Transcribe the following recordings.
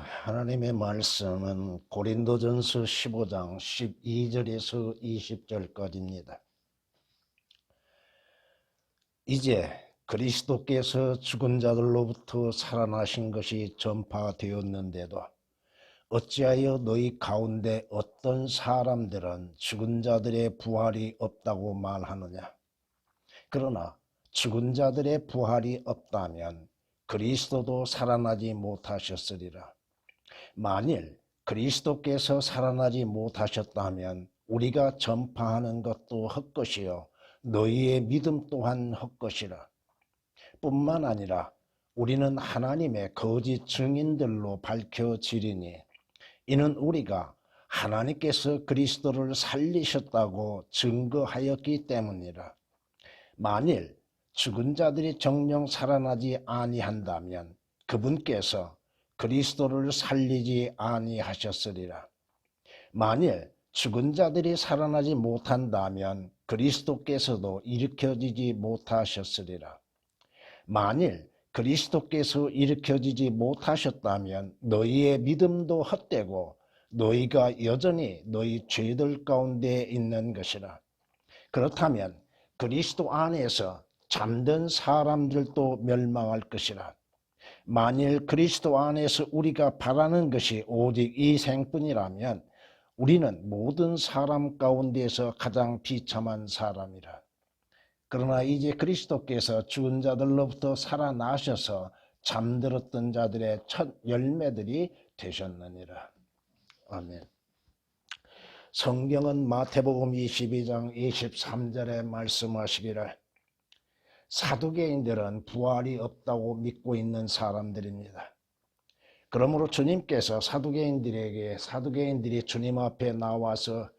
하나님의 말씀은 고린도전서 15장 12절에서 20절까지입니다. 이제 그리스도께서 죽은 자들로부터 살아나신 것이 전파되었는데도 어찌하여 너희 가운데 어떤 사람들은 죽은 자들의 부활이 없다고 말하느냐? 그러나 죽은 자들의 부활이 없다면 그리스도도 살아나지 못하셨으리라. 만일 그리스도께서 살아나지 못하셨다면 우리가 전파하는 것도 헛것이요 너희의 믿음 또한 헛것이라. 뿐만 아니라 우리는 하나님의 거짓 증인들로 밝혀지리니 이는 우리가 하나님께서 그리스도를 살리셨다고 증거하였기 때문이라. 만일 죽은 자들이 정녕 살아나지 아니한다면 그분께서 그리스도를 살리지 아니하셨으리라. 만일 죽은 자들이 살아나지 못한다면 그리스도께서도 일으켜지지 못하셨으리라. 만일 그리스도께서 일으켜지지 못하셨다면 너희의 믿음도 헛되고 너희가 여전히 너희 죄들 가운데 있는 것이라. 그렇다면 그리스도 안에서 잠든 사람들도 멸망할 것이라. 만일 그리스도 안에서 우리가 바라는 것이 오직 이 생뿐이라면 우리는 모든 사람 가운데서 가장 비참한 사람이라. 그러나 이제 그리스도께서 죽은 자들로부터 살아나셔서 잠들었던 자들의 첫 열매들이 되셨느니라. 아멘. 성경은 마태복음 22장 23절에 말씀하시기를 사두개인들은 부활이 없다고 믿고 있는 사람들입니다. 그러므로 주님께서 사두개인들이 주님 앞에 나와서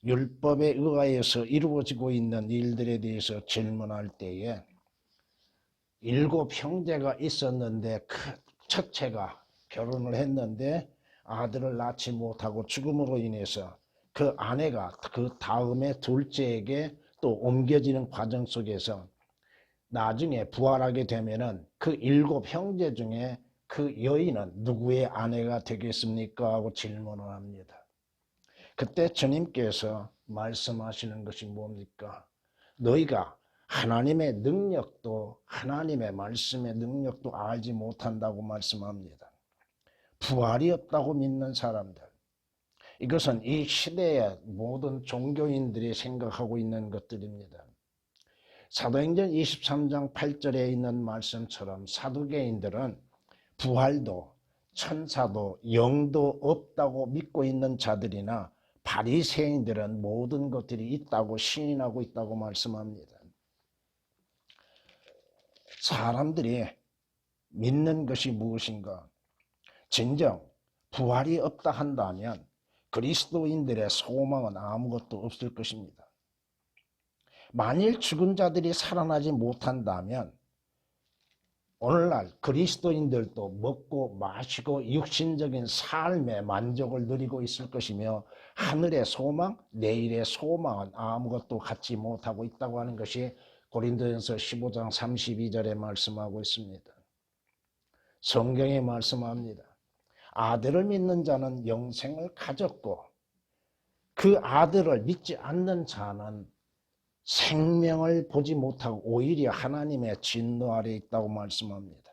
율법에 의하여서 이루어지고 있는 일들에 대해서 질문할 때에 7 형제가 있었는데 첫째가 결혼을 했는데 아들을 낳지 못하고 죽음으로 인해서 그 아내가 그 다음에 둘째에게 또 옮겨지는 과정 속에서 나중에 부활하게 되면은 그 7 형제 중에 그 여인은 누구의 아내가 되겠습니까? 하고 질문을 합니다. 그때 주님께서 말씀하시는 것이 뭡니까? 너희가 하나님의 능력도 하나님의 말씀의 능력도 알지 못한다고 말씀합니다. 부활이 없다고 믿는 사람들, 이것은 이 시대의 모든 종교인들이 생각하고 있는 것들입니다. 사도행전 23장 8절에 있는 말씀처럼 사두개인들은 부활도 천사도 영도 없다고 믿고 있는 자들이나 바리새인들은 모든 것들이 있다고 시인하고 있다고 말씀합니다. 사람들이 믿는 것이 무엇인가? 진정 부활이 없다 한다면 그리스도인들의 소망은 아무것도 없을 것입니다. 만일 죽은 자들이 살아나지 못한다면 오늘날 그리스도인들도 먹고 마시고 육신적인 삶의 만족을 누리고 있을 것이며 하늘의 소망, 내일의 소망은 아무것도 갖지 못하고 있다고 하는 것이 고린도전서 15장 32절에 말씀하고 있습니다. 성경에 말씀합니다. 아들을 믿는 자는 영생을 가졌고 그 아들을 믿지 않는 자는 생명을 보지 못하고 오히려 하나님의 진노 아래 있다고 말씀합니다.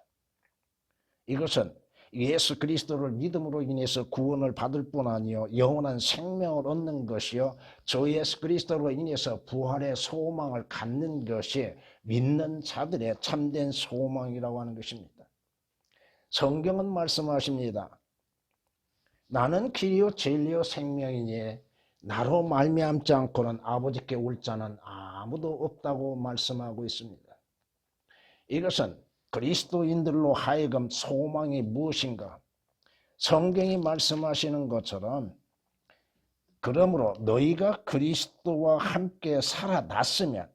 이것은 예수 그리스도를 믿음으로 인해서 구원을 받을 뿐 아니요 영원한 생명을 얻는 것이요 저 예수 그리스도로 인해서 부활의 소망을 갖는 것이 믿는 자들의 참된 소망이라고 하는 것입니다. 성경은 말씀하십니다. 나는 길이요 진리요 생명이니 나로 말미암지 않고는 아버지께 올 자는 아무도 없다고 말씀하고 있습니다. 이것은 그리스도인들로 하여금 소망이 무엇인가? 성경이 말씀하시는 것처럼 그러므로 너희가 그리스도와 함께 살아났으면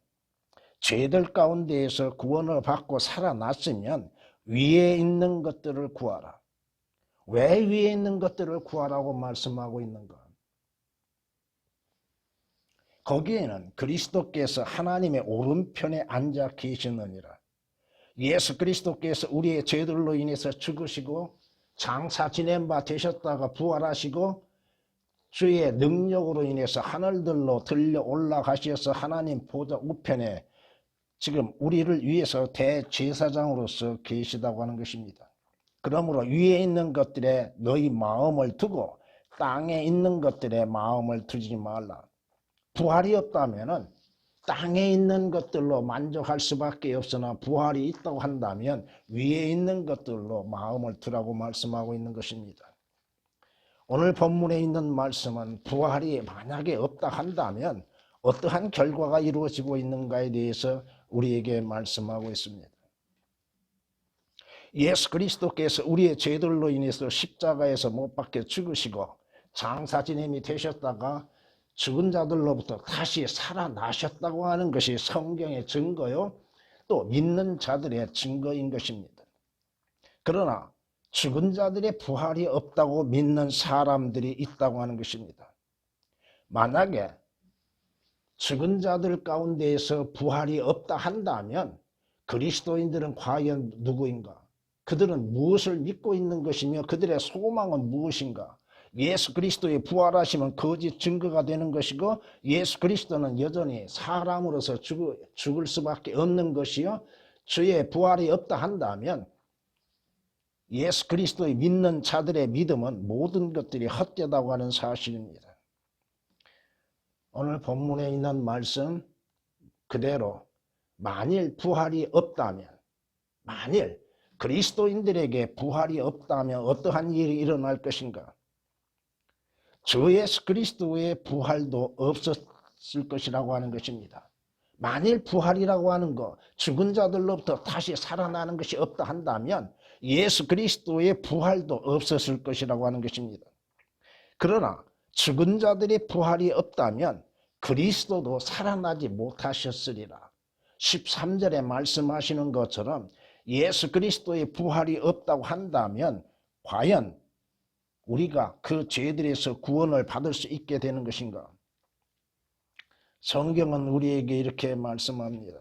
죄들 가운데에서 구원을 받고 살아났으면 위에 있는 것들을 구하라. 왜 위에 있는 것들을 구하라고 말씀하고 있는가? 거기에는 그리스도께서 하나님의 오른편에 앉아 계시느니라. 예수 그리스도께서 우리의 죄들로 인해서 죽으시고 장사 지낸 바 되셨다가 부활하시고 주의 능력으로 인해서 하늘들로 들려 올라가셔서 하나님 보좌 우편에 지금 우리를 위해서 대제사장으로서 계시다고 하는 것입니다. 그러므로 위에 있는 것들에 너희 마음을 두고 땅에 있는 것들에 마음을 두지 말라. 부활이 없다면 땅에 있는 것들로 만족할 수밖에 없으나 부활이 있다고 한다면 위에 있는 것들로 마음을 두라고 말씀하고 있는 것입니다. 오늘 본문에 있는 말씀은 부활이 만약에 없다 한다면 어떠한 결과가 이루어지고 있는가에 대해서 우리에게 말씀하고 있습니다. 예수 그리스도께서 우리의 죄들로 인해서 십자가에서 못 박혀 죽으시고 장사 지냄이 되셨다가 죽은 자들로부터 다시 살아나셨다고 하는 것이 성경의 증거요, 또 믿는 자들의 증거인 것입니다. 그러나 죽은 자들의 부활이 없다고 믿는 사람들이 있다고 하는 것입니다. 만약에 죽은 자들 가운데에서 부활이 없다 한다면 그리스도인들은 과연 누구인가? 그들은 무엇을 믿고 있는 것이며 그들의 소망은 무엇인가? 예수 그리스도의 부활하심은 거짓 증거가 되는 것이고 예수 그리스도는 여전히 사람으로서 죽을 수밖에 없는 것이요, 주의 부활이 없다 한다면 예수 그리스도의 믿는 자들의 믿음은 모든 것들이 헛되다고 하는 사실입니다. 오늘 본문에 있는 말씀 그대로 만일 부활이 없다면, 만일 그리스도인들에게 부활이 없다면 어떠한 일이 일어날 것인가? 주 예수 그리스도의 부활도 없었을 것이라고 하는 것입니다. 만일 부활이라고 하는 것, 죽은 자들로부터 다시 살아나는 것이 없다 한다면 예수 그리스도의 부활도 없었을 것이라고 하는 것입니다. 그러나 죽은 자들의 부활이 없다면 그리스도도 살아나지 못하셨으리라. 13절에 말씀하시는 것처럼 예수 그리스도의 부활이 없다고 한다면 과연 우리가 그 죄들에서 구원을 받을 수 있게 되는 것인가? 성경은 우리에게 이렇게 말씀합니다.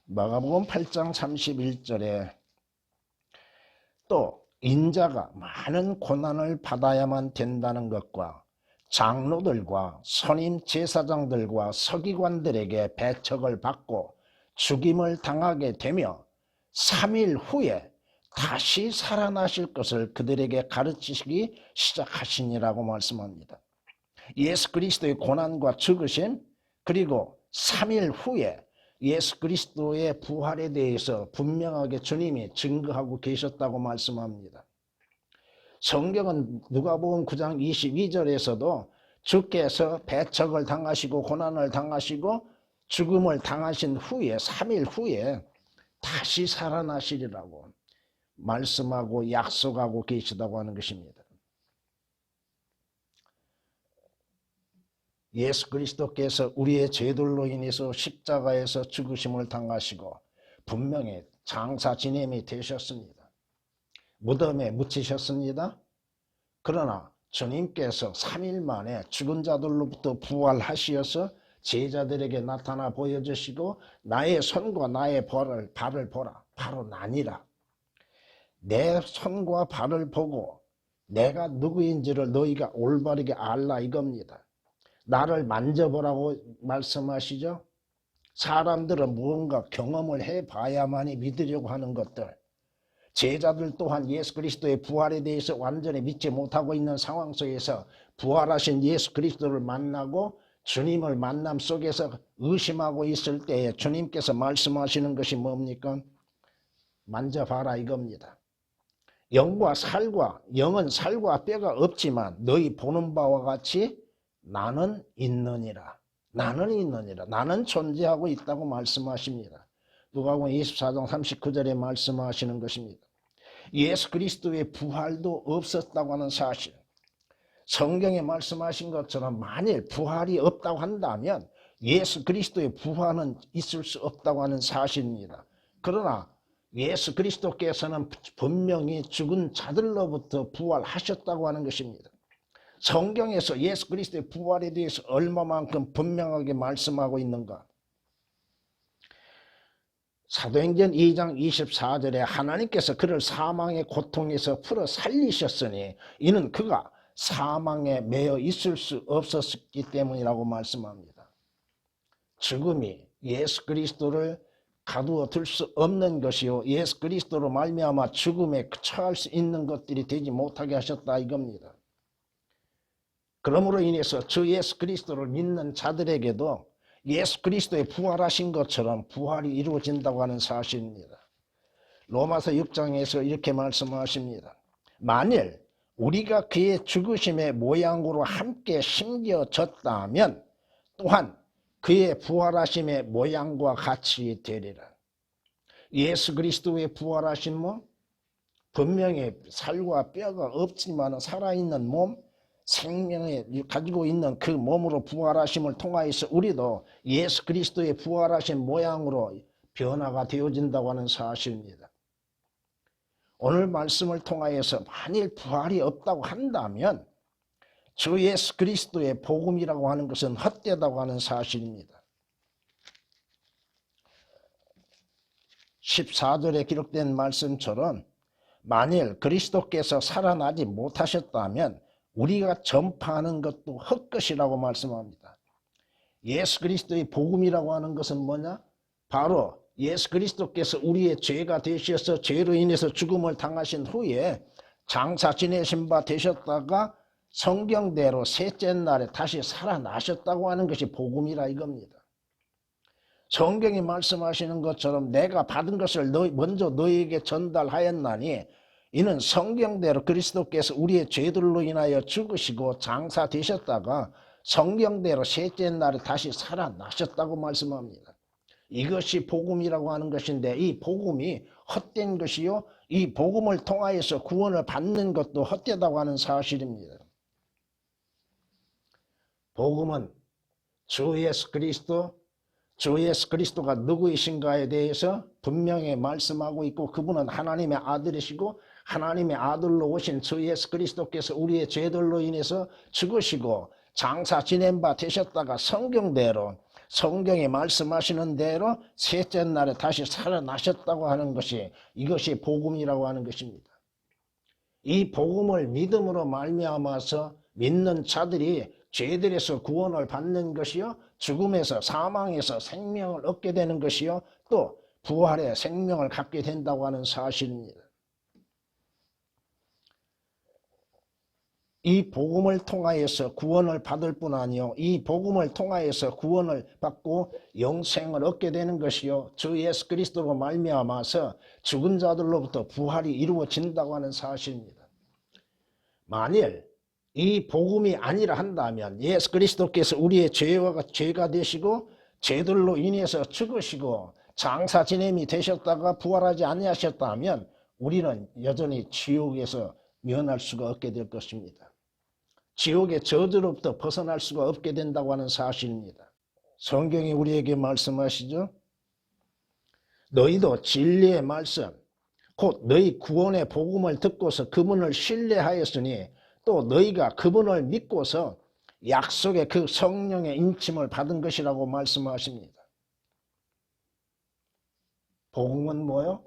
마가복음 8장 31절에 또 인자가 많은 고난을 받아야만 된다는 것과 장로들과 선임 제사장들과 서기관들에게 배척을 받고 죽임을 당하게 되며 3일 후에 다시 살아나실 것을 그들에게 가르치시기 시작하시니라고 말씀합니다. 예수 그리스도의 고난과 죽으심, 그리고 3일 후에 예수 그리스도의 부활에 대해서 분명하게 주님이 증거하고 계셨다고 말씀합니다. 성경은 누가복음 9장 22절에서도 주께서 배척을 당하시고 고난을 당하시고 죽음을 당하신 후에 3일 후에 다시 살아나시리라고 말씀하고 약속하고 계시다고 하는 것입니다. 예수 그리스도께서 우리의 죄들로 인해서 십자가에서 죽으심을 당하시고 분명히 장사 지냄이 되셨습니다. 무덤에 묻히셨습니다. 그러나 주님께서 3일 만에 죽은 자들로부터 부활하시어서 제자들에게 나타나 보여주시고 나의 손과 나의 발을 보라. 바로 나니라. 내 손과 발을 보고 내가 누구인지를 너희가 올바르게 알라 이겁니다. 나를 만져보라고 말씀하시죠. 사람들은 무언가 경험을 해봐야만이 믿으려고 하는 것들, 제자들 또한 예수 그리스도의 부활에 대해서 완전히 믿지 못하고 있는 상황 속에서 부활하신 예수 그리스도를 만나고 주님을 만남 속에서 의심하고 있을 때에 주님께서 말씀하시는 것이 뭡니까? 만져봐라 이겁니다. 영은 살과 뼈가 없지만 너희 보는 바와 같이 나는 있느니라. 나는 존재하고 있다고 말씀하십니다. 누가복음 24장 39절에 말씀하시는 것입니다. 예수 그리스도의 부활도 없었다고 하는 사실, 성경에 말씀하신 것처럼 만일 부활이 없다고 한다면 예수 그리스도의 부활은 있을 수 없다고 하는 사실입니다. 그러나 예수 그리스도께서는 분명히 죽은 자들로부터 부활하셨다고 하는 것입니다. 성경에서 예수 그리스도의 부활에 대해서 얼마만큼 분명하게 말씀하고 있는가? 사도행전 2장 24절에 하나님께서 그를 사망의 고통에서 풀어 살리셨으니 이는 그가 사망에 매여 있을 수 없었기 때문이라고 말씀합니다. 죽음이 예수 그리스도를 가두어 둘 수 없는 것이요 예수 그리스도로 말미암아 죽음에 처할 수 있는 것들이 되지 못하게 하셨다 이겁니다. 그러므로 인해서 주 예수 그리스도를 믿는 자들에게도 예수 그리스도의 부활하신 것처럼 부활이 이루어진다고 하는 사실입니다. 로마서 6장에서 이렇게 말씀하십니다. 만일 우리가 그의 죽으심의 모양으로 함께 심겨졌다면 또한 그의 부활하심의 모양과 같이 되리라. 예수 그리스도의 부활하심은 분명히 살과 뼈가 없지만 살아있는 몸, 생명을 가지고 있는 그 몸으로 부활하심을 통하여서 우리도 예수 그리스도의 부활하신 모양으로 변화가 되어진다고 하는 사실입니다. 오늘 말씀을 통하여서 만일 부활이 없다고 한다면 주 예수 그리스도의 복음이라고 하는 것은 헛되다고 하는 사실입니다. 14절에 기록된 말씀처럼 만일 그리스도께서 살아나지 못하셨다면 우리가 전파하는 것도 헛것이라고 말씀합니다. 예수 그리스도의 복음이라고 하는 것은 뭐냐? 바로 예수 그리스도께서 우리의 죄가 되셔서 죄로 인해서 죽음을 당하신 후에 장사 지내신 바 되셨다가 성경대로 셋째 날에 다시 살아나셨다고 하는 것이 복음이라 이겁니다. 성경이 말씀하시는 것처럼 내가 받은 것을 먼저 너희에게 전달하였나니 이는 성경대로 그리스도께서 우리의 죄들로 인하여 죽으시고 장사되셨다가 성경대로 셋째 날에 다시 살아나셨다고 말씀합니다. 이것이 복음이라고 하는 것인데 이 복음이 헛된 것이요 이 복음을 통하여서 구원을 받는 것도 헛되다고 하는 사실입니다. 복음은 주 예수 그리스도가 누구이신가에 대해서 분명히 말씀하고 있고 그분은 하나님의 아들이시고 하나님의 아들로 오신 주 예수 그리스도께서 우리의 죄들로 인해서 죽으시고 장사 지낸 바 되셨다가 성경대로 성경이 말씀하시는 대로 셋째 날에 다시 살아나셨다고 하는 것이 이것이 복음이라고 하는 것입니다. 이 복음을 믿음으로 말미암아서 믿는 자들이 죄들에서 구원을 받는 것이요 죽음에서 사망에서 생명을 얻게 되는 것이요 또 부활의 생명을 갖게 된다고 하는 사실입니다. 이 복음을 통하여서 구원을 받을 뿐 아니요 이 복음을 통하여서 구원을 받고 영생을 얻게 되는 것이요 주 예수 그리스도로 말미암아서 죽은 자들로부터 부활이 이루어진다고 하는 사실입니다. 만일 이 복음이 아니라 한다면 예수 그리스도께서 우리의 죄가 되시고 죄들로 인해서 죽으시고 장사 지냄이 되셨다가 부활하지 아니하셨다면 우리는 여전히 지옥에서 면할 수가 없게 될 것입니다. 지옥의 저주로부터 벗어날 수가 없게 된다고 하는 사실입니다. 성경이 우리에게 말씀하시죠. 너희도 진리의 말씀 곧 너희 구원의 복음을 듣고서 그분을 신뢰하였으니 또 너희가 그분을 믿고서 약속의 그 성령의 인침을 받은 것이라고 말씀하십니다. 복음은 뭐요?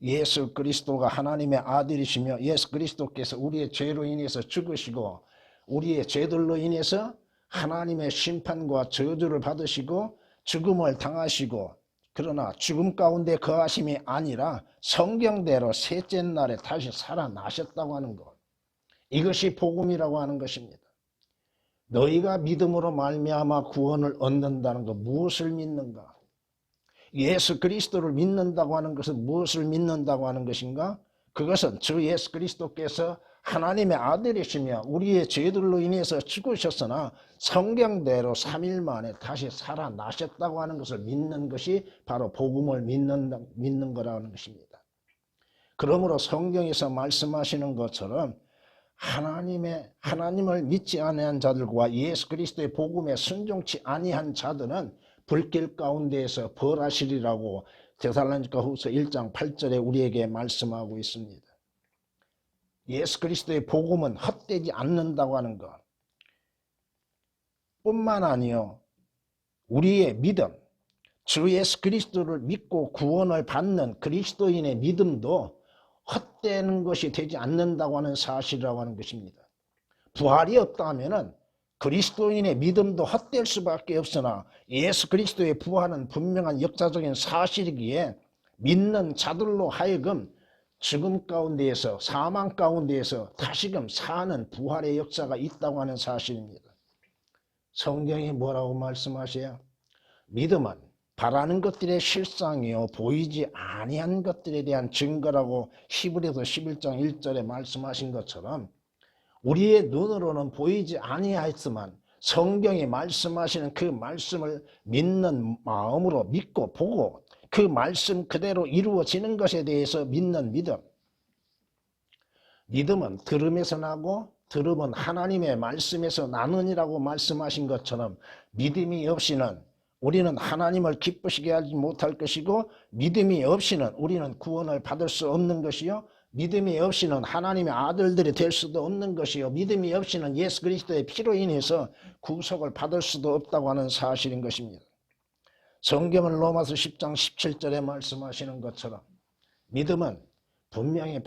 예수 그리스도가 하나님의 아들이시며 예수 그리스도께서 우리의 죄로 인해서 죽으시고 우리의 죄들로 인해서 하나님의 심판과 저주를 받으시고 죽음을 당하시고 그러나 죽음 가운데 거하심이 아니라 성경대로 셋째 날에 다시 살아나셨다고 하는 것. 이것이 복음이라고 하는 것입니다. 너희가 믿음으로 말미암아 구원을 얻는다는 것 무엇을 믿는가? 예수 그리스도를 믿는다고 하는 것은 무엇을 믿는다고 하는 것인가? 그것은 주 예수 그리스도께서 하나님의 아들이시며 우리의 죄들로 인해서 죽으셨으나 성경대로 3일 만에 다시 살아나셨다고 하는 것을 믿는 것이 바로 복음을 믿는 거라는 것입니다. 그러므로 성경에서 말씀하시는 것처럼 하나님을 믿지 아니한 자들과 예수 그리스도의 복음에 순종치 아니한 자들은 불길 가운데에서 벌하시리라고 데살로니가후서 1장 8절에 우리에게 말씀하고 있습니다. 예수 그리스도의 복음은 헛되지 않는다고 하는 것 뿐만 아니요 우리의 믿음 주 예수 그리스도를 믿고 구원을 받는 그리스도인의 믿음도 헛되는 것이 되지 않는다고 하는 사실이라고 하는 것입니다. 부활이 없다면은 그리스도인의 믿음도 헛될 수밖에 없으나 예수 그리스도의 부활은 분명한 역사적인 사실이기에 믿는 자들로 하여금 죽음 가운데에서 사망 가운데에서 다시금 사는 부활의 역사가 있다고 하는 사실입니다. 성경이 뭐라고 말씀하세요? 믿음은 바라는 것들의 실상이요 보이지 아니한 것들에 대한 증거라고 히브리서 11장 1절에 말씀하신 것처럼 우리의 눈으로는 보이지 아니하였지만 성경이 말씀하시는 그 말씀을 믿는 마음으로 믿고 보고 그 말씀 그대로 이루어지는 것에 대해서 믿는 믿음. 믿음은 들음에서 나고 들음은 하나님의 말씀에서 나느니라고 말씀하신 것처럼 믿음이 없이는 우리는 하나님을 기쁘시게 하지 못할 것이고 믿음이 없이는 우리는 구원을 받을 수 없는 것이요 믿음이 없이는 하나님의 아들들이 될 수도 없는 것이요 믿음이 없이는 예수 그리스도의 피로 인해서 구속을 받을 수도 없다고 하는 사실인 것입니다. 성경은 로마서 10장 17절에 말씀하시는 것처럼 믿음은 분명히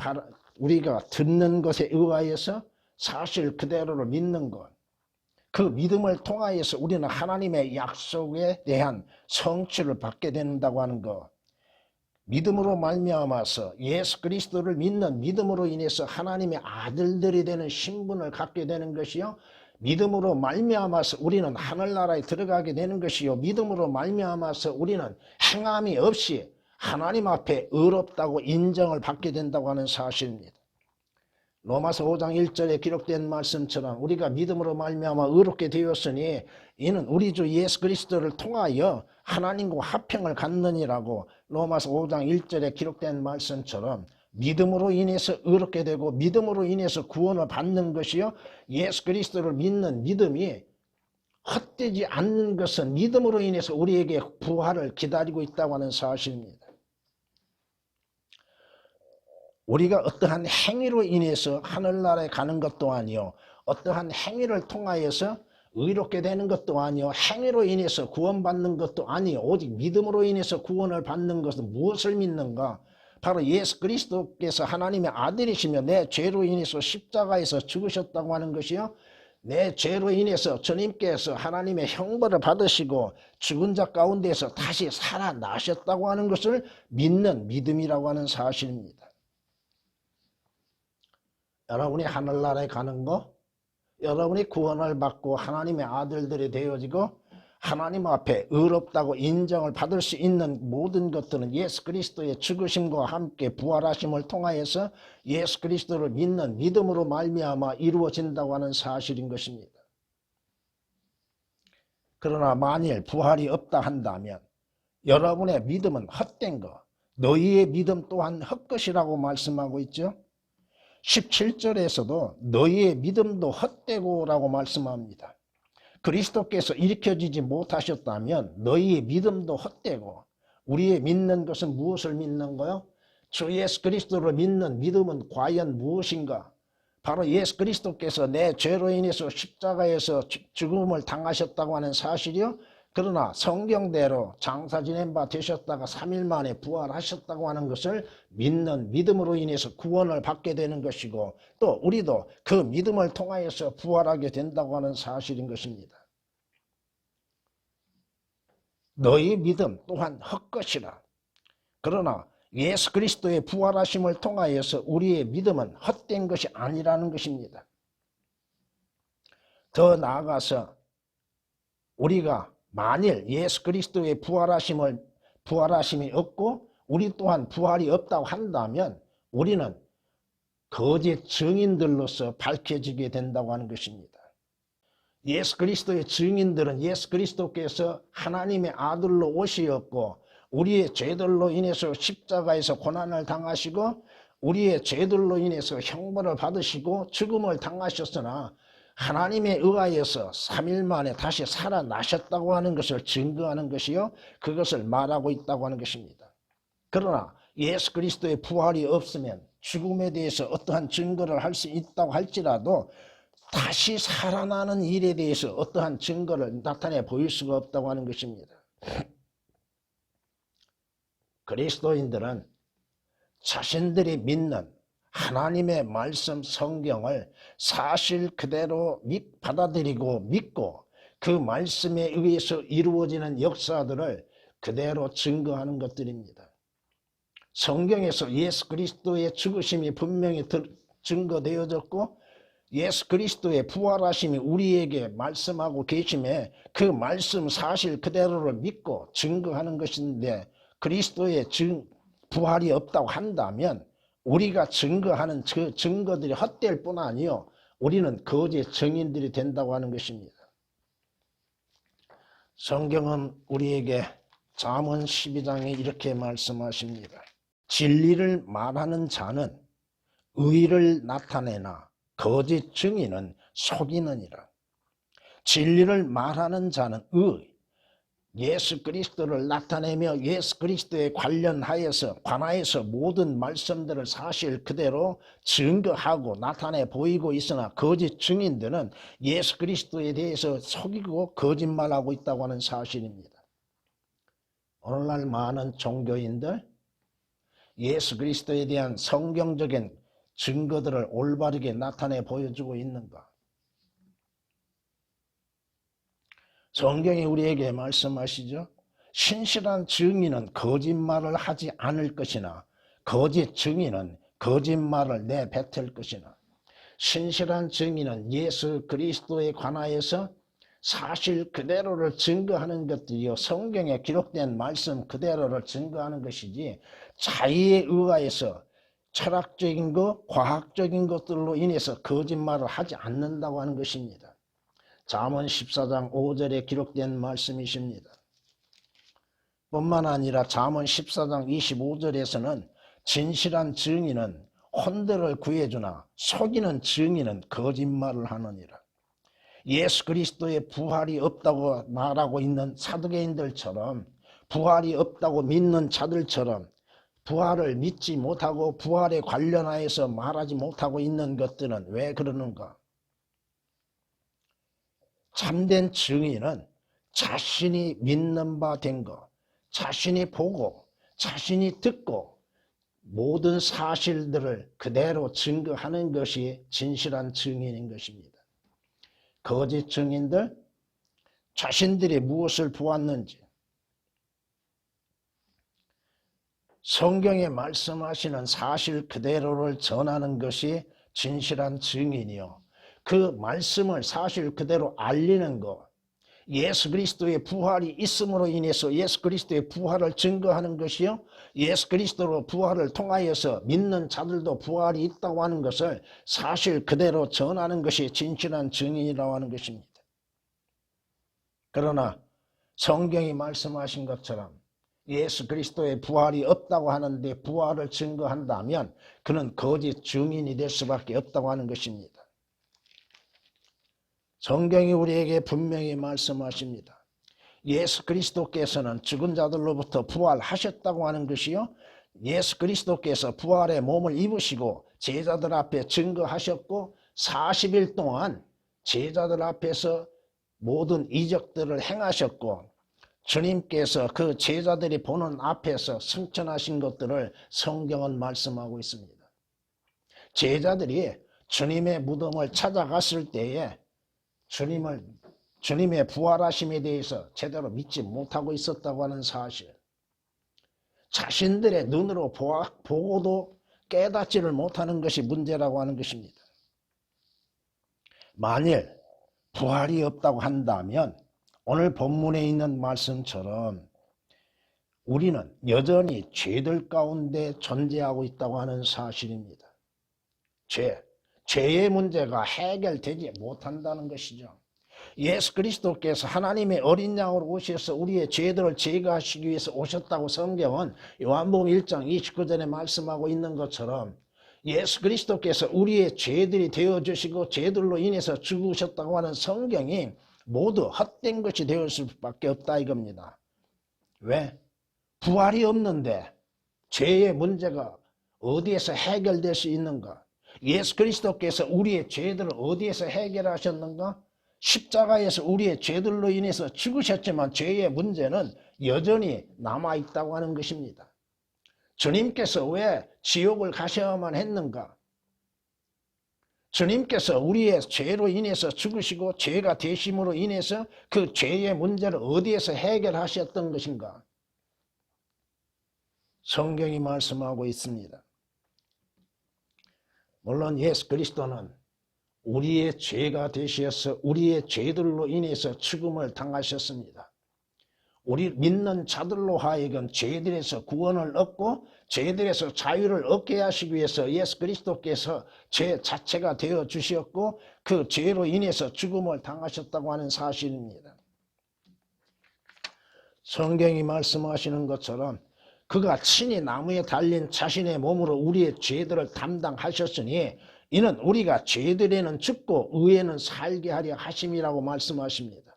우리가 듣는 것에 의하여서 사실 그대로를 믿는 것, 그 믿음을 통하여서 우리는 하나님의 약속에 대한 성취를 받게 된다고 하는 것, 믿음으로 말미암아서 예수 그리스도를 믿는 믿음으로 인해서 하나님의 아들들이 되는 신분을 갖게 되는 것이요 믿음으로 말미암아서 우리는 하늘나라에 들어가게 되는 것이요 믿음으로 말미암아서 우리는 행함이 없이 하나님 앞에 의롭다고 인정을 받게 된다고 하는 사실입니다. 로마서 5장 1절에 기록된 말씀처럼 우리가 믿음으로 말미암아 의롭게 되었으니 이는 우리 주 예수 그리스도를 통하여 하나님과 화평을 갖느니라고 로마서 5장 1절에 기록된 말씀처럼 믿음으로 인해서 의롭게 되고 믿음으로 인해서 구원을 받는 것이요 예수 그리스도를 믿는 믿음이 헛되지 않는 것은 믿음으로 인해서 우리에게 부활을 기다리고 있다고 하는 사실입니다. 우리가 어떠한 행위로 인해서 하늘나라에 가는 것도 아니요 어떠한 행위를 통하여서 의롭게 되는 것도 아니요 행위로 인해서 구원받는 것도 아니요 오직 믿음으로 인해서 구원을 받는 것은 무엇을 믿는가? 바로 예수 그리스도께서 하나님의 아들이시며 내 죄로 인해서 십자가에서 죽으셨다고 하는 것이요 내 죄로 인해서 주님께서 하나님의 형벌을 받으시고 죽은 자 가운데서 다시 살아나셨다고 하는 것을 믿는 믿음이라고 하는 사실입니다. 여러분이 하늘나라에 가는 거, 여러분이 구원을 받고 하나님의 아들들이 되어지고 하나님 앞에 의롭다고 인정을 받을 수 있는 모든 것들은 예수 그리스도의 죽으심과 함께 부활하심을 통하여서 예수 그리스도를 믿는 믿음으로 말미암아 이루어진다고 하는 사실인 것입니다. 그러나 만일 부활이 없다 한다면 여러분의 믿음은 헛된 것, 너희의 믿음 또한 헛것이라고 말씀하고 있죠. 17절에서도 너희의 믿음도 헛되고라고 말씀합니다. 그리스도께서 일으켜지지 못하셨다면 너희의 믿음도 헛되고 우리의 믿는 것은 무엇을 믿는 거요? 주 예수 그리스도를 믿는 믿음은 과연 무엇인가? 바로 예수 그리스도께서 내 죄로 인해서 십자가에서 죽음을 당하셨다고 하는 사실이요. 그러나 성경대로 장사 지낸 바 되셨다가 3일 만에 부활하셨다고 하는 것을 믿는 믿음으로 인해서 구원을 받게 되는 것이고 또 우리도 그 믿음을 통하여서 부활하게 된다고 하는 사실인 것입니다. 너희 믿음 또한 헛것이라. 그러나 예수 그리스도의 부활하심을 통하여서 우리의 믿음은 헛된 것이 아니라는 것입니다. 더 나아가서 우리가 만일 예수 그리스도의 부활하심이 없고 우리 또한 부활이 없다고 한다면 우리는 거짓 증인들로서 밝혀지게 된다고 하는 것입니다. 예수 그리스도의 증인들은 예수 그리스도께서 하나님의 아들로 오시었고 우리의 죄들로 인해서 십자가에서 고난을 당하시고 우리의 죄들로 인해서 형벌을 받으시고 죽음을 당하셨으나 하나님에 의하여서 3일 만에 다시 살아나셨다고 하는 것을 증거하는 것이요 그것을 말하고 있다고 하는 것입니다. 그러나 예수 그리스도의 부활이 없으면 죽음에 대해서 어떠한 증거를 할 수 있다고 할지라도 다시 살아나는 일에 대해서 어떠한 증거를 나타내 보일 수가 없다고 하는 것입니다. 그리스도인들은 자신들이 믿는 하나님의 말씀 성경을 사실 그대로 받아들이고 믿고 그 말씀에 의해서 이루어지는 역사들을 그대로 증거하는 것들입니다. 성경에서 예수 그리스도의 죽으심이 분명히 증거되어졌고 예수 그리스도의 부활하심이 우리에게 말씀하고 계심에 그 말씀 사실 그대로를 믿고 증거하는 것인데 그리스도의 부활이 없다고 한다면 우리가 증거하는 그 증거들이 헛될 뿐 아니요 우리는 거짓 증인들이 된다고 하는 것입니다. 성경은 우리에게 잠언 12장에 이렇게 말씀하십니다. 진리를 말하는 자는 의를 나타내나 거짓 증인은 속이느니라. 진리를 말하는 자는 예수 그리스도를 나타내며 예수 그리스도에 관하여서 모든 말씀들을 사실 그대로 증거하고 나타내 보이고 있으나 거짓 증인들은 예수 그리스도에 대해서 속이고 거짓말하고 있다고 하는 사실입니다. 오늘날 많은 종교인들 예수 그리스도에 대한 성경적인 증거들을 올바르게 나타내 보여주고 있는가? 성경이 우리에게 말씀하시죠. 신실한 증인은 거짓말을 하지 않을 것이나 거짓 증인은 거짓말을 내뱉을 것이나 신실한 증인은 예수 그리스도에 관하여서 사실 그대로를 증거하는 것들이요 성경에 기록된 말씀 그대로를 증거하는 것이지 자의에 의하여서 철학적인 것, 과학적인 것들로 인해서 거짓말을 하지 않는다고 하는 것입니다. 잠언 14장 5절에 기록된 말씀이십니다. 뿐만 아니라 잠언 14장 25절에서는 진실한 증인은 혼대를 구해주나 속이는 증인은 거짓말을 하느니라. 예수 그리스도의 부활이 없다고 말하고 있는 사두개인들처럼 부활이 없다고 믿는 자들처럼 부활을 믿지 못하고 부활에 관련하여서 말하지 못하고 있는 것들은 왜 그러는가? 참된 증인은 자신이 믿는 바 된 것, 자신이 보고 자신이 듣고 모든 사실들을 그대로 증거하는 것이 진실한 증인인 것입니다. 거짓 증인들 자신들이 무엇을 보았는지 성경에 말씀하시는 사실 그대로를 전하는 것이 진실한 증인이요. 그 말씀을 사실 그대로 알리는 것, 예수 그리스도의 부활이 있음으로 인해서 예수 그리스도의 부활을 증거하는 것이요. 예수 그리스도로 부활을 통하여서 믿는 자들도 부활이 있다고 하는 것을 사실 그대로 전하는 것이 진실한 증인이라고 하는 것입니다. 그러나 성경이 말씀하신 것처럼 예수 그리스도의 부활이 없다고 하는데 부활을 증거한다면 그는 거짓 증인이 될 수밖에 없다고 하는 것입니다. 성경이 우리에게 분명히 말씀하십니다. 예수 그리스도께서는 죽은 자들로부터 부활하셨다고 하는 것이요. 예수 그리스도께서 부활의 몸을 입으시고 제자들 앞에 증거하셨고 40일 동안 제자들 앞에서 모든 이적들을 행하셨고 주님께서 그 제자들이 보는 앞에서 승천하신 것들을 성경은 말씀하고 있습니다. 제자들이 주님의 무덤을 찾아갔을 때에 주님의 부활하심에 대해서 제대로 믿지 못하고 있었다고 하는 사실, 자신들의 눈으로 보고도 깨닫지를 못하는 것이 문제라고 하는 것입니다. 만일 부활이 없다고 한다면 오늘 본문에 있는 말씀처럼 우리는 여전히 죄들 가운데 존재하고 있다고 하는 사실입니다. 죄의 문제가 해결되지 못한다는 것이죠. 예수 그리스도께서 하나님의 어린 양으로 오셔서 우리의 죄들을 제거하시기 위해서 오셨다고 성경은 요한복음 1장 29절에 말씀하고 있는 것처럼 예수 그리스도께서 우리의 죄들이 되어주시고 죄들로 인해서 죽으셨다고 하는 성경이 모두 헛된 것이 되었을 수밖에 없다 이겁니다. 왜? 부활이 없는데 죄의 문제가 어디에서 해결될 수 있는가? 예수 그리스도께서 우리의 죄들을 어디에서 해결하셨는가? 십자가에서 우리의 죄들로 인해서 죽으셨지만 죄의 문제는 여전히 남아있다고 하는 것입니다. 주님께서 왜 지옥을 가셔야만 했는가? 주님께서 우리의 죄로 인해서 죽으시고 죄가 되심으로 인해서 그 죄의 문제를 어디에서 해결하셨던 것인가? 성경이 말씀하고 있습니다. 물론 예수 그리스도는 우리의 죄가 되셔서 우리의 죄들로 인해서 죽음을 당하셨습니다. 우리 믿는 자들로 하여금 죄들에서 구원을 얻고 죄들에서 자유를 얻게 하시기 위해서 예수 그리스도께서 죄 자체가 되어 주셨고 그 죄로 인해서 죽음을 당하셨다고 하는 사실입니다. 성경이 말씀하시는 것처럼 그가 친히 나무에 달린 자신의 몸으로 우리의 죄들을 담당하셨으니 이는 우리가 죄들에는 죽고 의에는 살게 하려 하심이라고 말씀하십니다.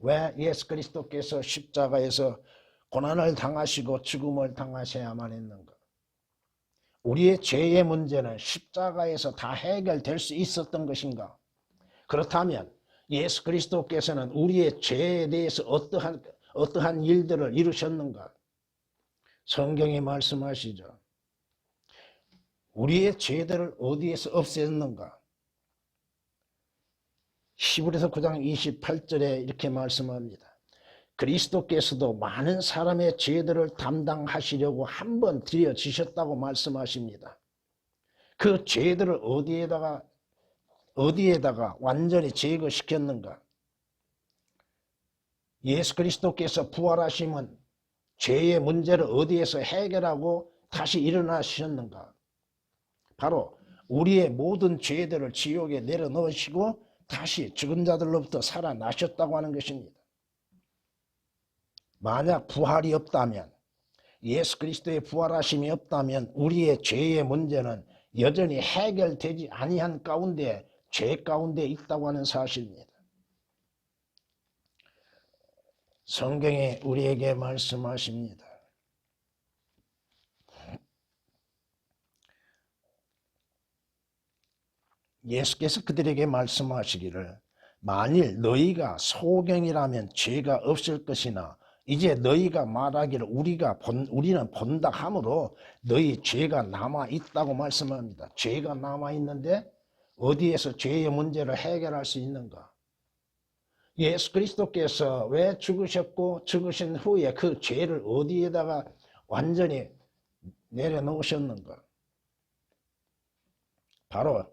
왜 예수 그리스도께서 십자가에서 고난을 당하시고 죽음을 당하셔야만 했는가? 우리의 죄의 문제는 십자가에서 다 해결될 수 있었던 것인가? 그렇다면 예수 그리스도께서는 우리의 죄에 대해서 어떠한 일들을 이루셨는가? 성경이 말씀하시죠. 우리의 죄들을 어디에서 없앴는가? 히브리서 9장 28절에 이렇게 말씀합니다. 그리스도께서도 많은 사람의 죄들을 담당하시려고 한 번 드려지셨다고 말씀하십니다. 그 죄들을 어디에다가 완전히 제거시켰는가? 예수 그리스도께서 부활하심은 죄의 문제를 어디에서 해결하고 다시 일어나셨는가? 바로 우리의 모든 죄들을 지옥에 내려놓으시고 다시 죽은 자들로부터 살아나셨다고 하는 것입니다. 만약 부활이 없다면, 예수 그리스도의 부활하심이 없다면 우리의 죄의 문제는 여전히 해결되지 아니한 가운데 죄 가운데 있다고 하는 사실입니다. 성경에 우리에게 말씀하십니다. 예수께서 그들에게 말씀하시기를 만일 너희가 소경이라면 죄가 없을 것이나 이제 너희가 말하기를 우리는 본다 하므로 너희 죄가 남아있다고 말씀합니다. 죄가 남아있는데 어디에서 죄의 문제를 해결할 수 있는가? 예수 그리스도께서 왜 죽으셨고 죽으신 후에 그 죄를 어디에다가 완전히 내려놓으셨는가? 바로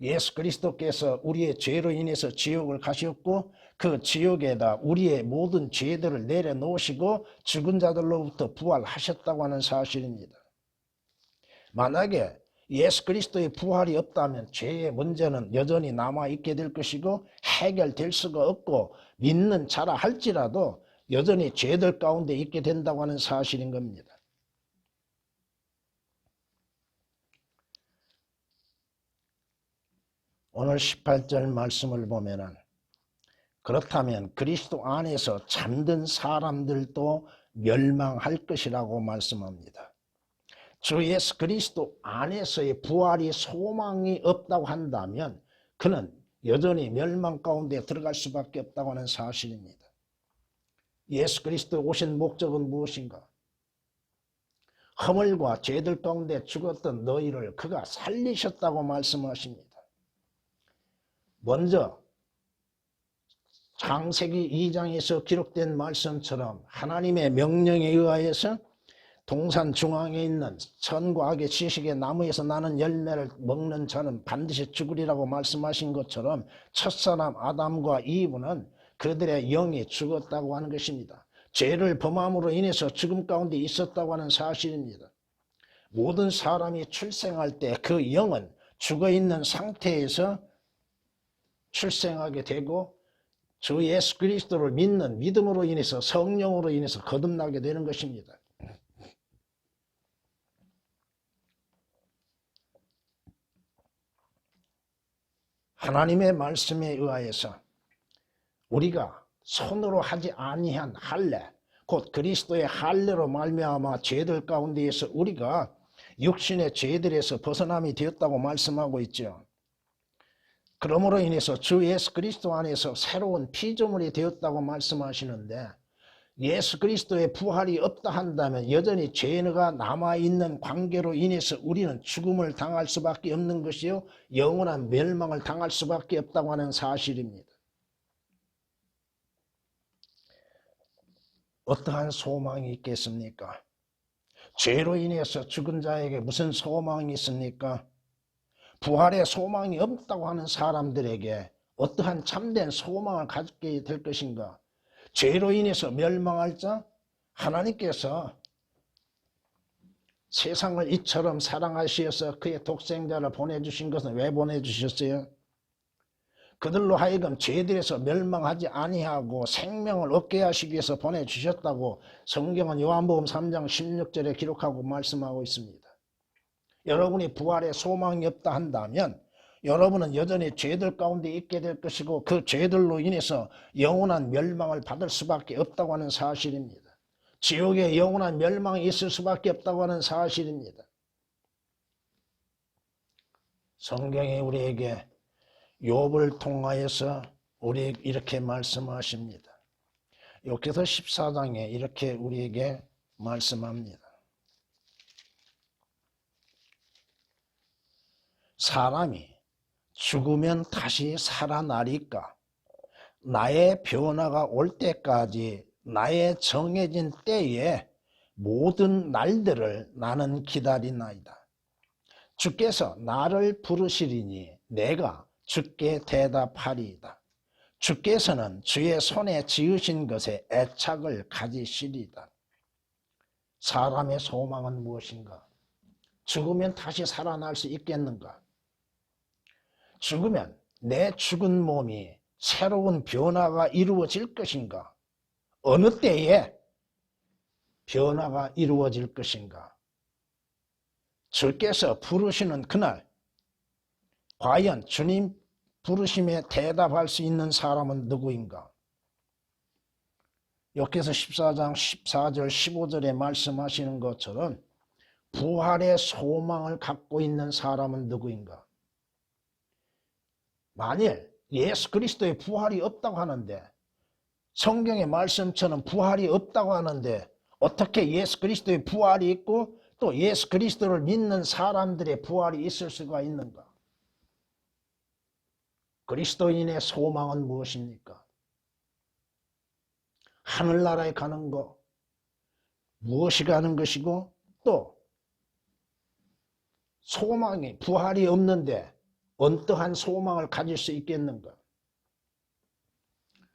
예수 그리스도께서 우리의 죄로 인해서 지옥을 가셨고 그 지옥에다 우리의 모든 죄들을 내려놓으시고 죽은 자들로부터 부활하셨다고 하는 사실입니다. 만약에 예수 그리스도의 부활이 없다면 죄의 문제는 여전히 남아있게 될 것이고 해결될 수가 없고 믿는 자라 할지라도 여전히 죄들 가운데 있게 된다고 하는 사실인 겁니다. 오늘 18절 말씀을 보면은 그렇다면 그리스도 안에서 잠든 사람들도 멸망할 것이라고 말씀합니다. 주 예수 그리스도 안에서의 부활이 소망이 없다고 한다면 그는 여전히 멸망 가운데 들어갈 수밖에 없다고 하는 사실입니다. 예수 그리스도 오신 목적은 무엇인가? 허물과 죄들 가운데 죽었던 너희를 그가 살리셨다고 말씀하십니다. 먼저 창세기 2장에서 기록된 말씀처럼 하나님의 명령에 의하여서 동산 중앙에 있는 선과 악의 지식의 나무에서 나는 열매를 먹는 자는 반드시 죽으리라고 말씀하신 것처럼 첫사람 아담과 이브는 그들의 영이 죽었다고 하는 것입니다. 죄를 범함으로 인해서 죽음 가운데 있었다고 하는 사실입니다. 모든 사람이 출생할 때 그 영은 죽어있는 상태에서 출생하게 되고 주 예수 그리스도를 믿는 믿음으로 인해서 성령으로 인해서 거듭나게 되는 것입니다. 하나님의 말씀에 의하여서 우리가 손으로 하지 아니한 할례, 곧 그리스도의 할례로 말미암아 죄들 가운데에서 우리가 육신의 죄들에서 벗어남이 되었다고 말씀하고 있죠. 그러므로 인해서 주 예수 그리스도 안에서 새로운 피조물이 되었다고 말씀하시는데 예수 그리스도의 부활이 없다 한다면 여전히 죄가 남아있는 관계로 인해서 우리는 죽음을 당할 수밖에 없는 것이요, 영원한 멸망을 당할 수밖에 없다고 하는 사실입니다. 어떠한 소망이 있겠습니까? 죄로 인해서 죽은 자에게 무슨 소망이 있습니까? 부활의 소망이 없다고 하는 사람들에게 어떠한 참된 소망을 갖게 될 것인가? 죄로 인해서 멸망할 자, 하나님께서 세상을 이처럼 사랑하시어서 그의 독생자를 보내주신 것은 왜 보내주셨어요? 그들로 하여금 죄들에서 멸망하지 아니하고 생명을 얻게 하시기 위해서 보내주셨다고 성경은 요한복음 3장 16절에 기록하고 말씀하고 있습니다. 여러분이 부활의 소망이 없다 한다면 여러분은 여전히 죄들 가운데 있게 될 것이고 그 죄들로 인해서 영원한 멸망을 받을 수밖에 없다고 하는 사실입니다. 지옥에 영원한 멸망이 있을 수밖에 없다고 하는 사실입니다. 성경이 우리에게 욥을 통하여서 우리 이렇게 말씀하십니다. 욥기서 14장에 이렇게 우리에게 말씀합니다. 사람이 죽으면 다시 살아나리까? 나의 변화가 올 때까지 나의 정해진 때에 모든 날들을 나는 기다리나이다. 주께서 나를 부르시리니 내가 주께 대답하리이다. 주께서는 주의 손에 지으신 것에 애착을 가지시리이다. 사람의 소망은 무엇인가? 죽으면 다시 살아날 수 있겠는가? 죽으면 내 죽은 몸이 새로운 변화가 이루어질 것인가? 어느 때에 변화가 이루어질 것인가? 주께서 부르시는 그날 과연 주님 부르심에 대답할 수 있는 사람은 누구인가? 욥기서 14장 14절 15절에 말씀하시는 것처럼 부활의 소망을 갖고 있는 사람은 누구인가? 만일 예수 그리스도의 부활이 없다고 하는데, 성경의 말씀처럼 부활이 없다고 하는데 어떻게 예수 그리스도의 부활이 있고 또 예수 그리스도를 믿는 사람들의 부활이 있을 수가 있는가? 그리스도인의 소망은 무엇입니까? 하늘나라에 가는 것, 무엇이 가는 것이고 또 소망이 부활이 없는데 어떠한 소망을 가질 수 있겠는가?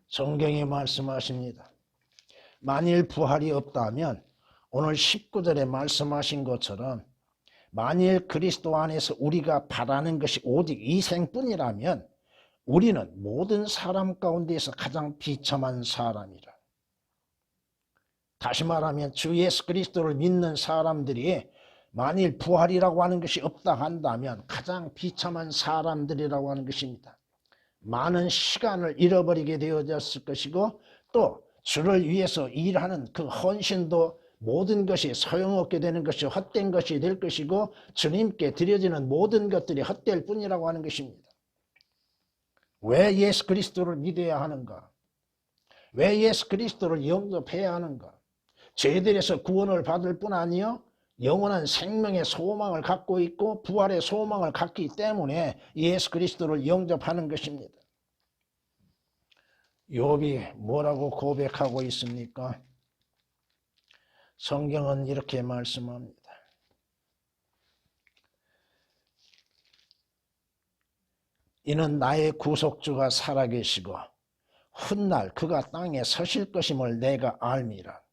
성경이 말씀하십니다. 만일 부활이 없다면 오늘 19절에 말씀하신 것처럼 만일 그리스도 안에서 우리가 바라는 것이 오직 이 생뿐이라면 우리는 모든 사람 가운데에서 가장 비참한 사람이라. 다시 말하면 주 예수 그리스도를 믿는 사람들이 만일 부활이라고 하는 것이 없다 한다면 가장 비참한 사람들이라고 하는 것입니다. 많은 시간을 잃어버리게 되어졌을 것이고 또 주를 위해서 일하는 그 헌신도 모든 것이 소용없게 되는 것이 헛된 것이 될 것이고 주님께 드려지는 모든 것들이 헛될 뿐이라고 하는 것입니다. 왜 예수 그리스도를 믿어야 하는가? 왜 예수 그리스도를 영접해야 하는가? 죄들에서 구원을 받을 뿐 아니요 영원한 생명의 소망을 갖고 있고 부활의 소망을 갖기 때문에 예수 그리스도를 영접하는 것입니다. 욥이 뭐라고 고백하고 있습니까? 성경은 이렇게 말씀합니다. 이는 나의 구속주가 살아계시고 훗날 그가 땅에 서실 것임을 내가 알미라.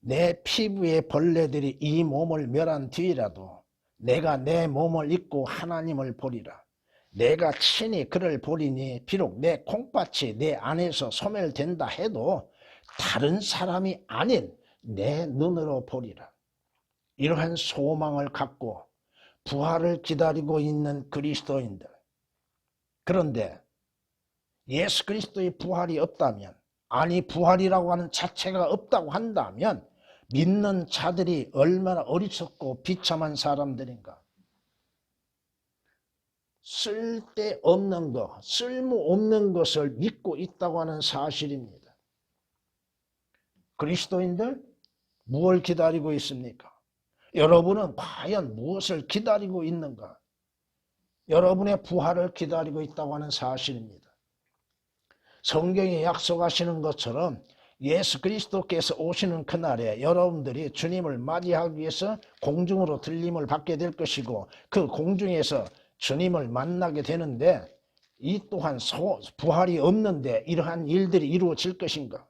내 피부의 벌레들이 이 몸을 멸한 뒤라도 내가 내 몸을 입고 하나님을 보리라. 내가 친히 그를 보리니 비록 내 콩팥이 내 안에서 소멸된다 해도 다른 사람이 아닌 내 눈으로 보리라. 이러한 소망을 갖고 부활을 기다리고 있는 그리스도인들. 그런데 예수 그리스도의 부활이 없다면, 아니 부활이라고 하는 자체가 없다고 한다면 믿는 자들이 얼마나 어리석고 비참한 사람들인가. 쓸데없는 것, 쓸모없는 것을 믿고 있다고 하는 사실입니다. 그리스도인들 무엇을 기다리고 있습니까? 여러분은 과연 무엇을 기다리고 있는가? 여러분의 부활을 기다리고 있다고 하는 사실입니다. 성경이 약속하시는 것처럼 예수 그리스도께서 오시는 그날에 여러분들이 주님을 맞이하기 위해서 공중으로 들림을 받게 될 것이고 그 공중에서 주님을 만나게 되는데 이 또한 부활이 없는데 이러한 일들이 이루어질 것인가?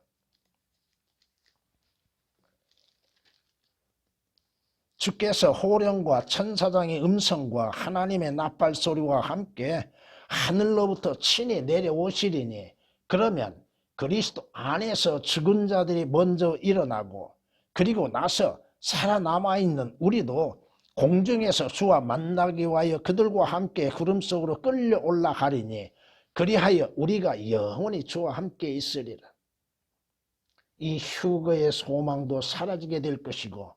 주께서 호령과 천사장의 음성과 하나님의 나팔소리와 함께 하늘로부터 친히 내려오시리니 그러면 그리스도 안에서 죽은 자들이 먼저 일어나고 그리고 나서 살아남아 있는 우리도 공중에서 주와 만나기 위하여 그들과 함께 구름 속으로 끌려 올라가리니 그리하여 우리가 영원히 주와 함께 있으리라. 이 휴거의 소망도 사라지게 될 것이고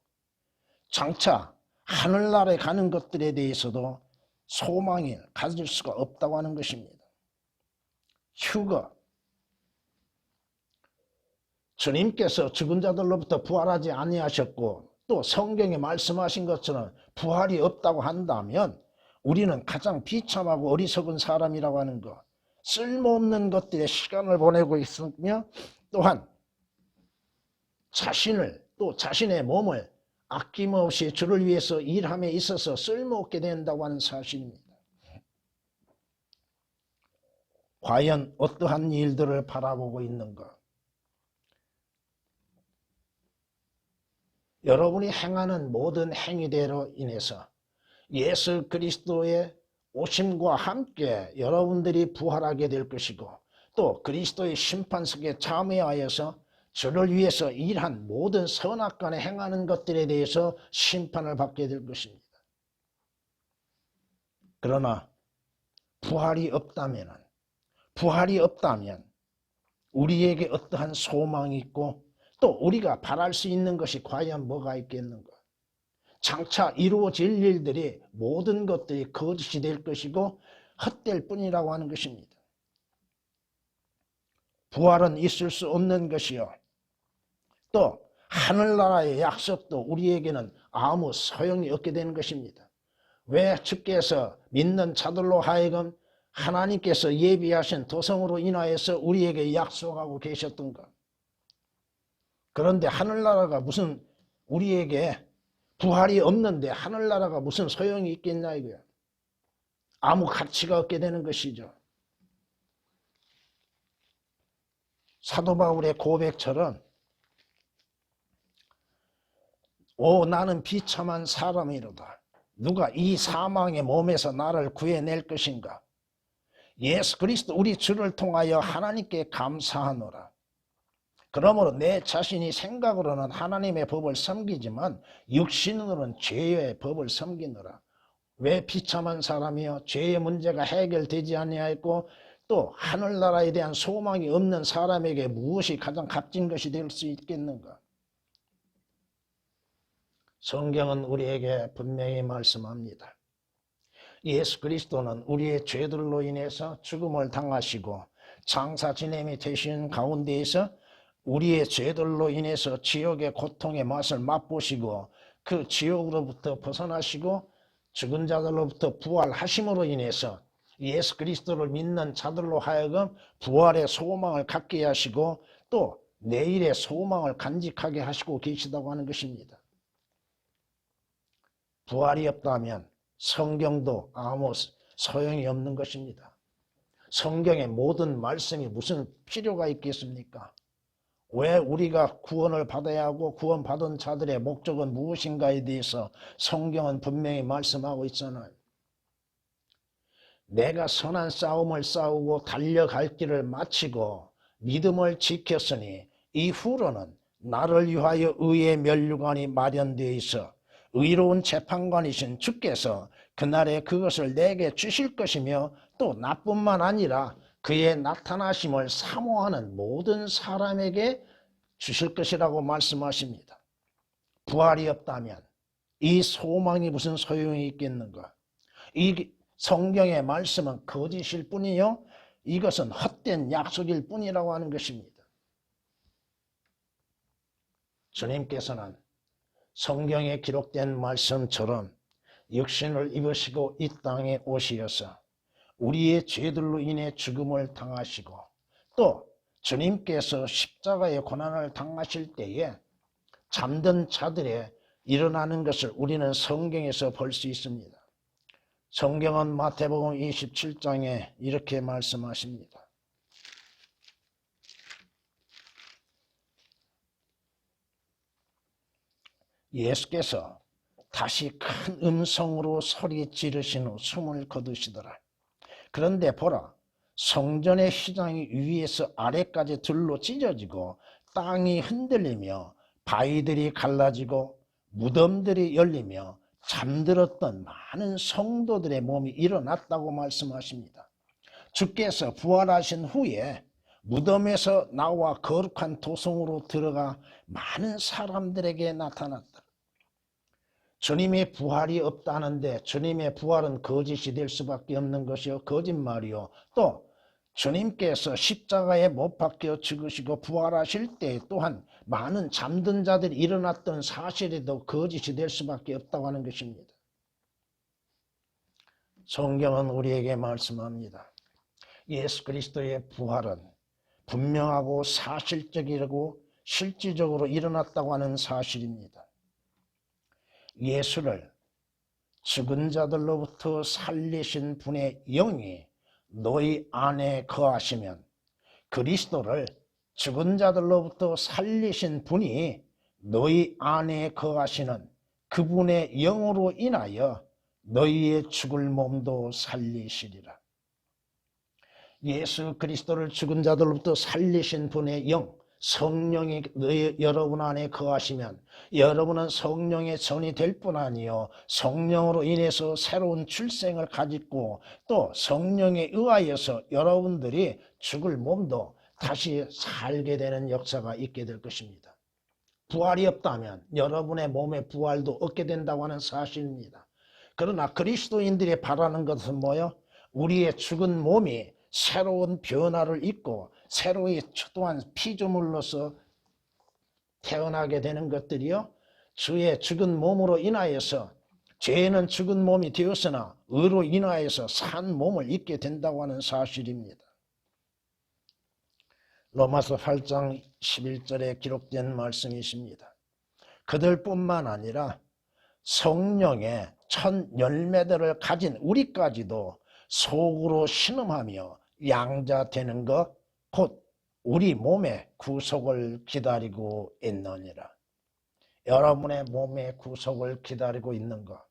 장차 하늘나라에 가는 것들에 대해서도 소망을 가질 수가 없다고 하는 것입니다. 휴거, 주님께서 죽은 자들로부터 부활하지 아니하셨고 또 성경에 말씀하신 것처럼 부활이 없다고 한다면 우리는 가장 비참하고 어리석은 사람이라고 하는 것, 쓸모없는 것들에 시간을 보내고 있으며 또한 자신의 몸을 아낌없이 주를 위해서 일함에 있어서 쓸모없게 된다고 하는 사실입니다. 과연 어떠한 일들을 바라보고 있는가? 여러분이 행하는 모든 행위대로 인해서 예수 그리스도의 오심과 함께 여러분들이 부활하게 될 것이고 또 그리스도의 심판석에 참여하여서 주를 위해서 일한 모든 선악간에 행하는 것들에 대해서 심판을 받게 될 것입니다. 그러나 부활이 없다면 우리에게 어떠한 소망이 있고 또 우리가 바랄 수 있는 것이 과연 뭐가 있겠는가? 장차 이루어질 일들이 모든 것들이 거짓이 될 것이고 헛될 뿐이라고 하는 것입니다. 부활은 있을 수 없는 것이요. 또 하늘나라의 약속도 우리에게는 아무 소용이 없게 되는 것입니다. 왜 주께서 믿는 자들로 하여금 하나님께서 예비하신 도성으로 인하여서 우리에게 약속하고 계셨던가? 그런데 하늘나라가 무슨 우리에게 부활이 없는데 하늘나라가 무슨 소용이 있겠냐 이거야. 아무 가치가 없게 되는 것이죠. 사도 바울의 고백처럼 오 나는 비참한 사람이로다. 누가 이 사망의 몸에서 나를 구해낼 것인가? 예수 그리스도 우리 주를 통하여 하나님께 감사하노라. 그러므로 내 자신이 생각으로는 하나님의 법을 섬기지만 육신으로는 죄의 법을 섬기노라. 왜 비참한 사람이요? 죄의 문제가 해결되지 아니하였고 또 하늘나라에 대한 소망이 없는 사람에게 무엇이 가장 값진 것이 될 수 있겠는가? 성경은 우리에게 분명히 말씀합니다. 예수 그리스도는 우리의 죄들로 인해서 죽음을 당하시고 장사 지냄이 되신 가운데에서 우리의 죄들로 인해서 지옥의 고통의 맛을 맛보시고 그 지옥으로부터 벗어나시고 죽은 자들로부터 부활하심으로 인해서 예수 그리스도를 믿는 자들로 하여금 부활의 소망을 갖게 하시고 또 내일의 소망을 간직하게 하시고 계시다고 하는 것입니다. 부활이 없다면 성경도 아무 소용이 없는 것입니다. 성경의 모든 말씀이 무슨 필요가 있겠습니까? 왜 우리가 구원을 받아야 하고 구원받은 자들의 목적은 무엇인가에 대해서 성경은 분명히 말씀하고 있잖아요. 내가 선한 싸움을 싸우고 달려갈 길을 마치고 믿음을 지켰으니 이후로는 나를 위하여 의의 면류관이 마련되어 있어 의로운 재판관이신 주께서 그날에 그것을 내게 주실 것이며 또 나뿐만 아니라 그의 나타나심을 사모하는 모든 사람에게 주실 것이라고 말씀하십니다. 부활이 없다면 이 소망이 무슨 소용이 있겠는가? 이 성경의 말씀은 거짓일 뿐이요 이것은 헛된 약속일 뿐이라고 하는 것입니다. 주님께서는 성경에 기록된 말씀처럼 육신을 입으시고 이 땅에 오시어서 우리의 죄들로 인해 죽음을 당하시고 또 주님께서 십자가의 고난을 당하실 때에 잠든 자들의 일어나는 것을 우리는 성경에서 볼 수 있습니다. 성경은 마태복음 27장에 이렇게 말씀하십니다. 예수께서 다시 큰 음성으로 소리 지르신 후 숨을 거두시더라. 그런데 보라, 성전의 휘장이 위에서 아래까지 들로 찢어지고 땅이 흔들리며 바위들이 갈라지고 무덤들이 열리며 잠들었던 많은 성도들의 몸이 일어났다고 말씀하십니다. 주께서 부활하신 후에 무덤에서 나와 거룩한 도성으로 들어가 많은 사람들에게 나타났다. 주님의 부활이 없다는데 주님의 부활은 거짓이 될 수밖에 없는 것이요, 거짓말이요. 또 주님께서 십자가에 못 박혀 죽으시고 부활하실 때 또한 많은 잠든 자들이 일어났던 사실에도 거짓이 될 수밖에 없다고 하는 것입니다. 성경은 우리에게 말씀합니다. 예수 그리스도의 부활은 분명하고 사실적이고 실질적으로 일어났다고 하는 사실입니다. 예수를 죽은 자들로부터 살리신 분의 영이 너희 안에 거하시면 그리스도를 죽은 자들로부터 살리신 분이 너희 안에 거하시는 그분의 영으로 인하여 너희의 죽을 몸도 살리시리라. 예수 그리스도를 죽은 자들로부터 살리신 분의 영, 성령이 여러분 안에 거하시면 여러분은 성령의 전이 될 뿐 아니요 성령으로 인해서 새로운 출생을 가지고 또 성령에 의하여서 여러분들이 죽을 몸도 다시 살게 되는 역사가 있게 될 것입니다. 부활이 없다면 여러분의 몸의 부활도 얻게 된다고 하는 사실입니다. 그러나 그리스도인들이 바라는 것은 뭐요? 우리의 죽은 몸이 새로운 변화를 입고 새로이 또한 피조물로서 태어나게 되는 것들이요, 주의 죽은 몸으로 인하여서 죄는 죽은 몸이 되었으나 의로 인하여서 산 몸을 입게 된다고 하는 사실입니다. 로마서 8장 11절에 기록된 말씀이십니다. 그들뿐만 아니라 성령의 첫 열매들을 가진 우리까지도 속으로 신음하며 양자되는 것 곧 우리 몸의 구속을 기다리고 있느니라. 여러분의 몸의 구속을 기다리고 있는 것,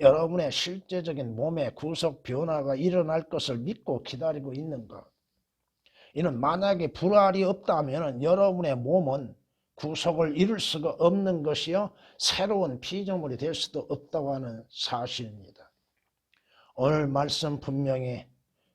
여러분의 실제적인 몸의 구속 변화가 일어날 것을 믿고 기다리고 있는 것, 이는 만약에 부활이 없다면 여러분의 몸은 구속을 이룰 수가 없는 것이요 새로운 피조물이 될 수도 없다고 하는 사실입니다. 오늘 말씀 분명히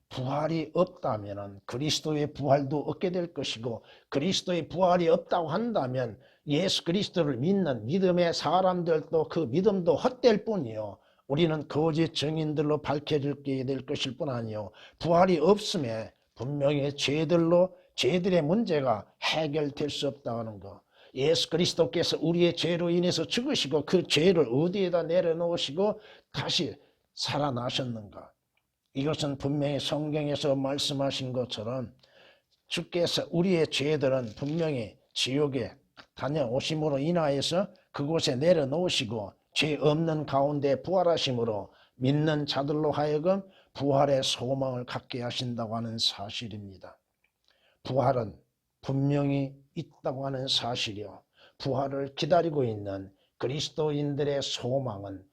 부활이 없다면 그리스도의 부활도 얻게 될 것이고 그리스도의 부활이 없다고 한다면 예수 그리스도를 믿는 믿음의 사람들도 그 믿음도 헛될 뿐이요 우리는 거짓 증인들로 밝혀지게 될 것일 뿐 아니요 부활이 없음에 분명히 죄들의 문제가 해결될 수 없다는 것. 예수 그리스도께서 우리의 죄로 인해서 죽으시고 그 죄를 어디에다 내려놓으시고 다시 살아나셨는가. 이것은 분명히 성경에서 말씀하신 것처럼 주께서 우리의 죄들은 분명히 지옥에 다녀오심으로 인하여서 그곳에 내려놓으시고 죄 없는 가운데 부활하심으로 믿는 자들로 하여금 부활의 소망을 갖게 하신다고 하는 사실입니다. 부활은 분명히 있다고 하는 사실이요. 부활을 기다리고 있는 그리스도인들의 소망은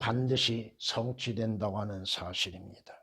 반드시 성취된다고 하는 사실입니다.